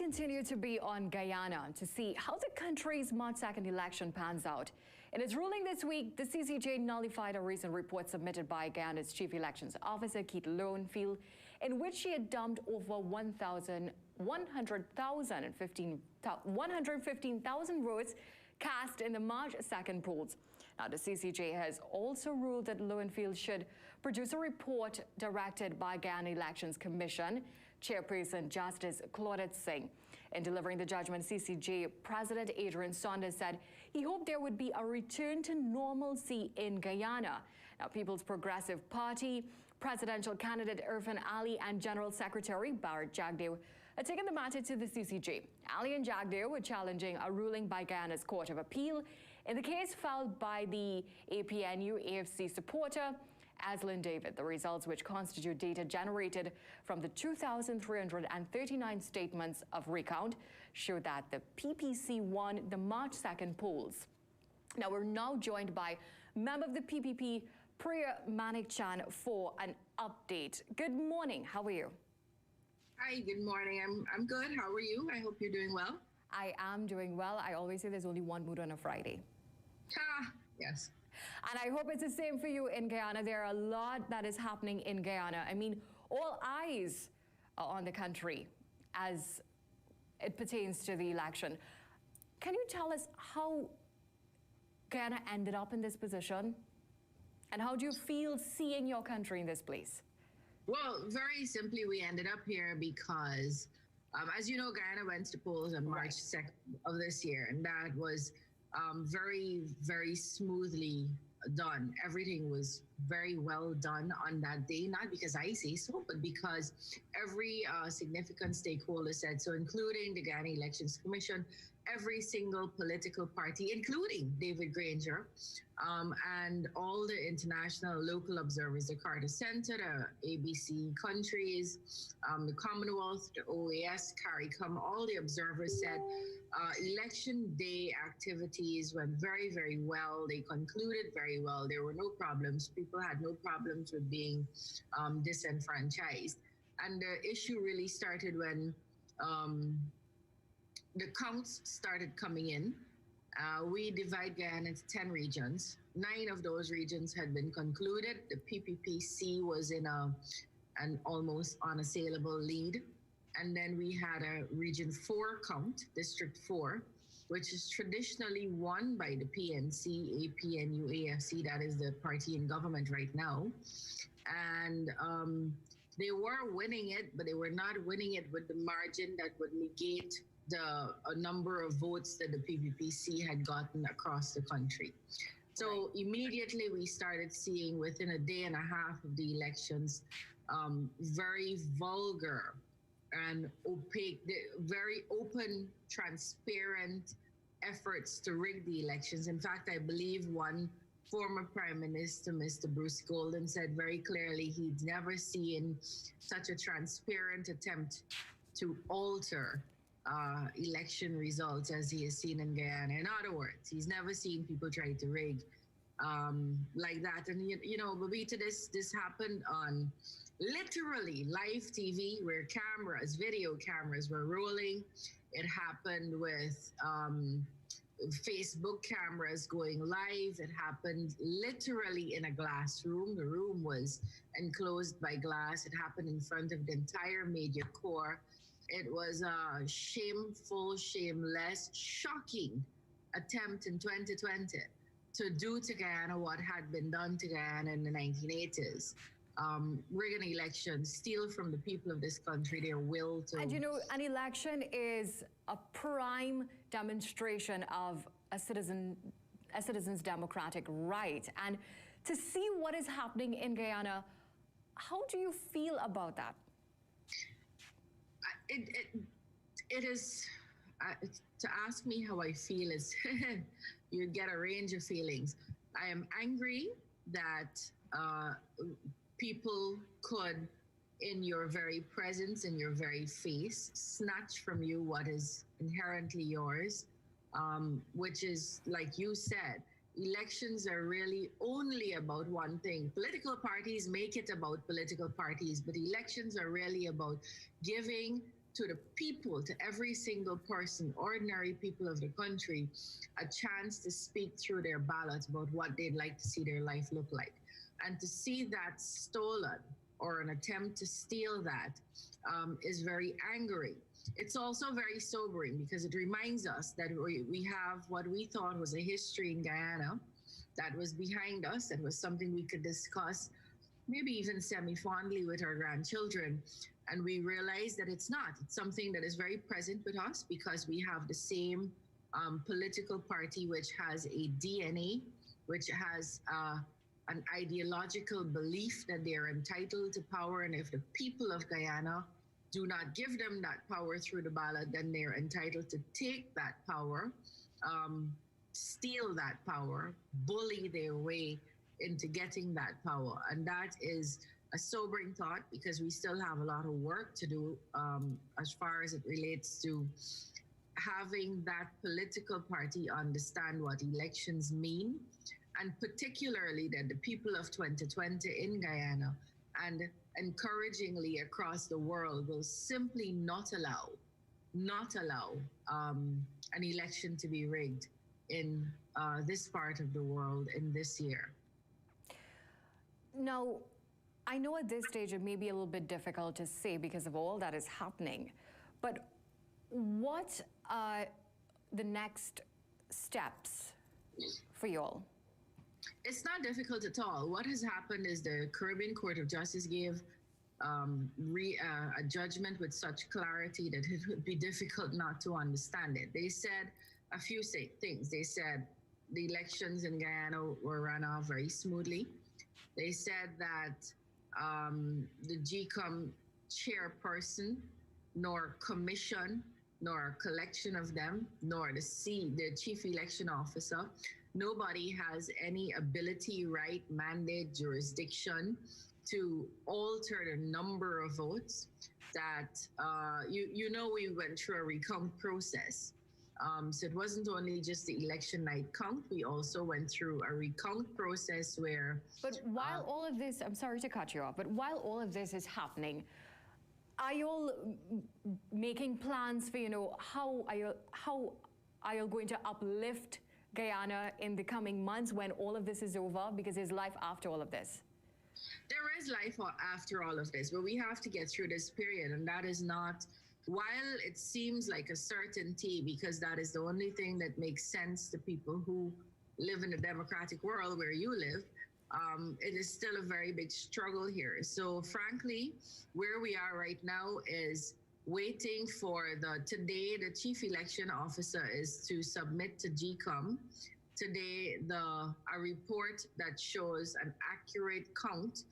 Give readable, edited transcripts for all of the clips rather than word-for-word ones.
continue to be on Guyana to see how the country's March 2nd election pans out. In its ruling this week, the CCJ nullified a recent report submitted by Guyana's Chief Elections Officer, Keith Lowenfield, in which she had dumped over 115,000 votes cast in the March 2nd polls. Now, the CCJ has also ruled that Lowenfield should produce a report directed by Guyana Elections Commission Chairperson Justice Claudette Singh. In delivering the judgment, CCJ President Adrian Saunders said he hoped there would be a return to normalcy in Guyana. Now, People's Progressive Party presidential candidate Irfan Ali and General Secretary Bharat Jagdeo are taking the matter to the CCJ. Ali and Jagdeo were challenging a ruling by Guyana's Court of Appeal in the case filed by the APNU-AFC supporter Aslan David. The results, which constitute data generated from the 2,339 statements of recount, show that the PPC won the March 2nd polls. Now, we're now joined by member of the PPP, Priya Manickchand, for an update. Good morning. How are you? Hi, good morning. I'm good. How are you? I hope you're doing well. I am doing well. I always say there's only one mood on a Friday. Yes. And I hope it's the same for you in Guyana. There are a lot that is happening in Guyana. I mean, all eyes are on the country as it pertains to the election. Can you tell us how Guyana ended up in this position? And how do you feel seeing your country in this place? Well, very simply, we ended up here because, as you know, Guyana went to polls on March 2nd of this year, and that was very, very smoothly done. Everything was very well done on that day, not because I say so, but because every significant stakeholder said so, including the Guyana Elections Commission, every single political party, including David Granger, and all the international local observers, the Carter Center, the ABC countries, the Commonwealth, the OAS, CARICOM, all the observers said election day activities went very, very well. They concluded very well. There were no problems. People had no problems with being disenfranchised. And the issue really started when the counts started coming in. We divide Guyana into 10 regions. 9 of those regions had been concluded. The PPPC was in an almost unassailable lead. And then we had a Region 4 count, District 4, which is traditionally won by the PNC, APNU-AFC, that is the party in government right now. And they were winning it, but they were not winning it with the margin that would negate a number of votes that the PPPC had gotten across the country. So immediately we started seeing, within a day and a half of the elections, very vulgar and opaque, very open, transparent efforts to rig the elections. In fact, I believe one former Prime Minister, Mr. Bruce Golden, said very clearly he'd never seen such a transparent attempt to alter election results as he has seen in Guyana. In other words, he's never seen people try to rig like that. And you know, Babita, this happened on literally live TV, where video cameras were rolling. It happened with Facebook cameras going live. It happened literally in a glass room. The room was enclosed by glass. It happened in front of the entire media corps. It was a shameful, shameless, shocking attempt in 2020 to do to Guyana what had been done to Guyana in the 1980s. Rig an election, steal from the people of this country their will to... And you know, an election is a prime demonstration of a citizen's democratic right. And to see what is happening in Guyana, how do you feel about that? It is, to ask me how I feel is, you get a range of feelings. I am angry that people could, in your very presence, in your very face, snatch from you what is inherently yours, which is, like you said, elections are really only about one thing. Political parties make it about political parties, but elections are really about giving to the people, to every single person, ordinary people of the country, a chance to speak through their ballots about what they'd like to see their life look like. And to see that stolen, or an attempt to steal that, is very angering. It's also very sobering because it reminds us that we have what we thought was a history in Guyana that was behind us, that was something we could discuss, maybe even semi-fondly with our grandchildren. And we realize that it's not. It's something that is very present with us because we have the same political party which has a DNA, which has an ideological belief that they are entitled to power. And if the people of Guyana do not give them that power through the ballot, then they're entitled to take that power, steal that power, bully their way into getting that power. And that is a sobering thought because we still have a lot of work to do as far as it relates to having that political party understand what elections mean, and particularly that the people of 2020 in Guyana and encouragingly across the world will simply not allow an election to be rigged in this part of the world in this year. Now, I know at this stage it may be a little bit difficult to say because of all that is happening, but what are the next steps for you all? It's not difficult at all. What has happened is the Caribbean Court of Justice gave a judgment with such clarity that it would be difficult not to understand it. They said a few things. They said the elections in Guyana were run off very smoothly. They said that the GCOM chairperson, nor commission, nor collection of them, nor the chief election officer, nobody has any ability, right, mandate, jurisdiction to alter the number of votes. That you know, we went through a recount process. So it wasn't only just the election night count, we also went through a recount process where... But while all of this, I'm sorry to cut you off, but while all of this is happening, are you all making plans for, you know, how are you going to uplift Guyana in the coming months when all of this is over? Because there's life after all of this. There is life after all of this, but we have to get through this period, and that is not... While it seems like a certainty, because that is the only thing that makes sense to people who live in a democratic world where you live, it is still a very big struggle here. So frankly, where we are right now is waiting for today, the chief election officer is to submit to GCOM today a report that shows an accurate count.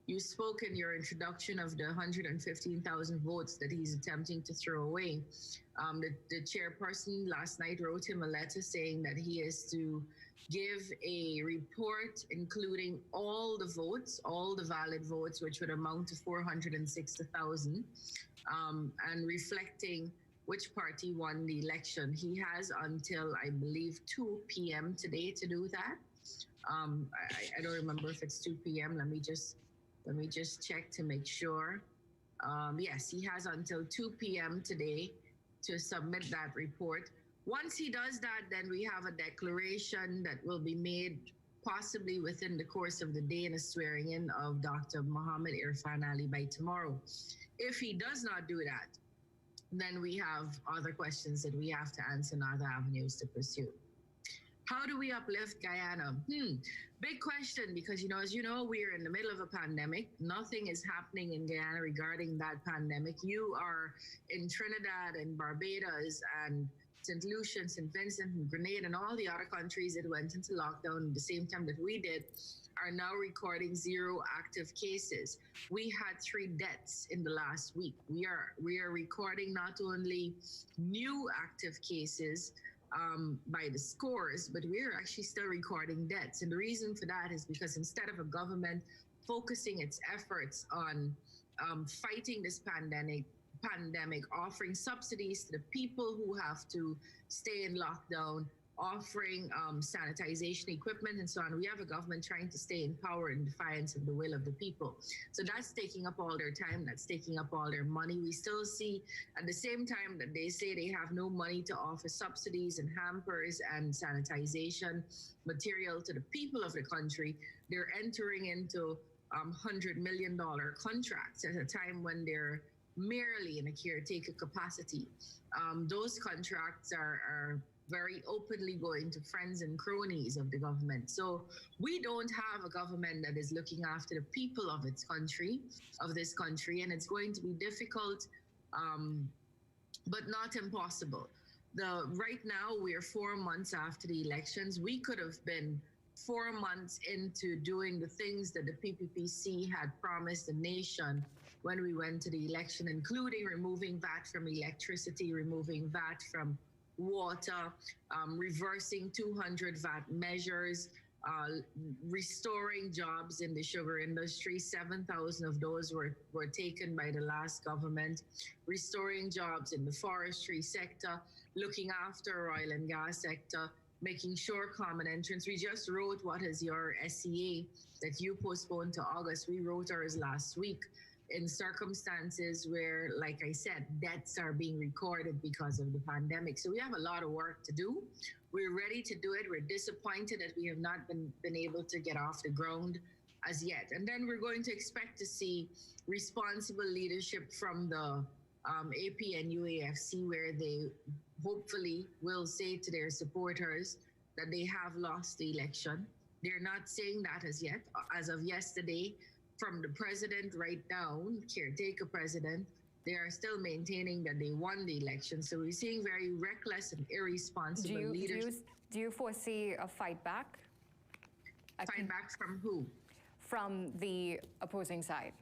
You spoke in your introduction of the 115,000 votes that he's attempting to throw away. The chairperson last night wrote him a letter saying that he is to give a report including all the votes, all the valid votes, which would amount to 460,000, and reflecting which party won the election. He has until, I believe, 2 p.m. today to do that. I don't remember if it's 2 p.m. Let me just check to make sure. Yes, he has until 2 p.m. today to submit that report. Once he does that, then we have a declaration that will be made possibly within the course of the day and a swearing in of Dr. Mohammed Irfan Ali by tomorrow. If he does not do that, then we have other questions that we have to answer and other avenues to pursue. How do we uplift Guyana? Big question, because, you know, as you know, we're in the middle of a pandemic. Nothing is happening in Guyana regarding that pandemic. You are in Trinidad and Barbados and St. Lucia and St. Vincent and Grenada and all the other countries that went into lockdown at the same time that we did are now recording 0 active cases. We had 3 deaths in the last week. We are recording not only new active cases by the scores, but we're actually still recording deaths. And the reason for that is because instead of a government focusing its efforts on fighting this pandemic, offering subsidies to the people who have to stay in lockdown, offering sanitization equipment and so on. We have a government trying to stay in power in defiance of the will of the people. So that's taking up all their time, that's taking up all their money. We still see at the same time that they say they have no money to offer subsidies and hampers and sanitization material to the people of the country, they're entering into $100 million contracts at a time when they're merely in a caretaker capacity. Those contracts are very openly going to friends and cronies of the government. So we don't have a government that is looking after the people of this country, and it's going to be difficult, but not impossible. Right now, we're 4 months after the elections. We could have been 4 months into doing the things that the PPPC had promised the nation when we went to the election, including removing VAT from electricity, removing VAT from water, reversing 200 VAT measures, restoring jobs in the sugar industry. 7,000 of those were taken by the last government, restoring jobs in the forestry sector, looking after oil and gas sector, making sure common entrance. We just wrote what is your SEA that you postponed to August. We wrote ours last week in circumstances where, like I said, deaths are being recorded because of the pandemic. So we have a lot of work to do. We're ready to do it. We're disappointed that we have not been able to get off the ground as yet. And then we're going to expect to see responsible leadership from the APNU-AFC, where they hopefully will say to their supporters that they have lost the election. They're not saying that as yet. As of yesterday, from the president right down, caretaker president, they are still maintaining that they won the election. So we're seeing very reckless and irresponsible leadership. Do you foresee a fight back? Fight back from who? From the opposing side.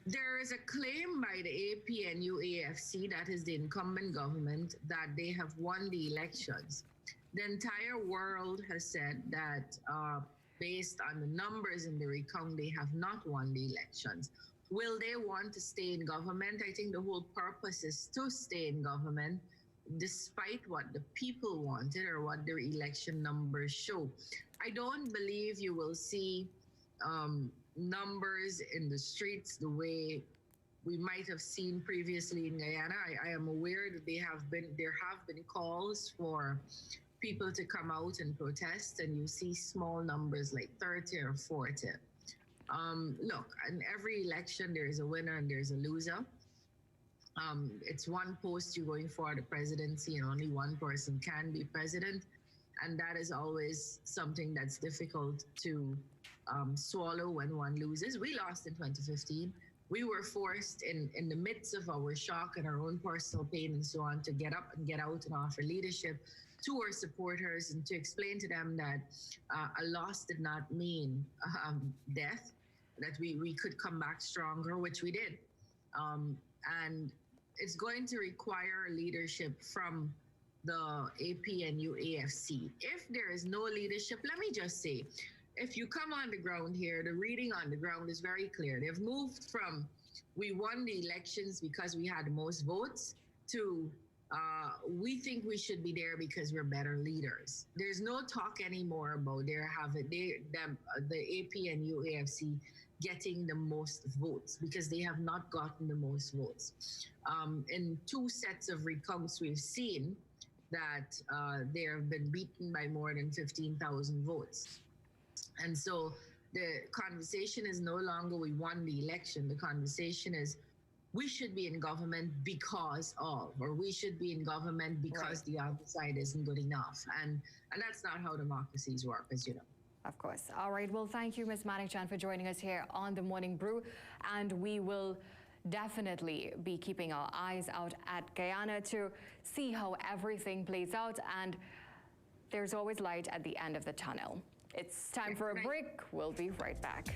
There is a claim by the APNU-AFC, that is the incumbent government, that they have won the elections. The entire world has said that based on the numbers in the recount, they have not won the elections. Will they want to stay in government? I think the whole purpose is to stay in government, despite what the people wanted or what their election numbers show. I don't believe you will see numbers in the streets the way we might have seen previously in Guyana. I am aware that there have been calls for people to come out and protest, and you see small numbers like 30 or 40. Look, in every election, there is a winner and there's a loser. It's one post you're going for the presidency, and only one person can be president. And that is always something that's difficult to swallow when one loses. We lost in 2015. We were forced in the midst of our shock and our own personal pain and so on to get up and get out and offer leadership to our supporters and to explain to them that a loss did not mean death, that we could come back stronger, which we did. And it's going to require leadership from the APNU-AFC. If there is no leadership, let me just say, if you come on the ground here, the reading on the ground is very clear. They've moved from we won the elections because we had the most votes to we think we should be there because we're better leaders. There's no talk anymore about the APNU-AFC getting the most votes, because they have not gotten the most votes. In 2 sets of recounts, we've seen that they have been beaten by more than 15,000 votes. And so the conversation is no longer we won the election. The conversation is we should be in government because of, or we should be in government because the other side isn't good enough. And that's not how democracies work, as you know. Of course. All right. Well, thank you, Ms. Manickchand, for joining us here on The Morning Brew. And we will definitely be keeping our eyes out at Guyana to see how everything plays out. And there's always light at the end of the tunnel. It's time for a break. We'll be right back.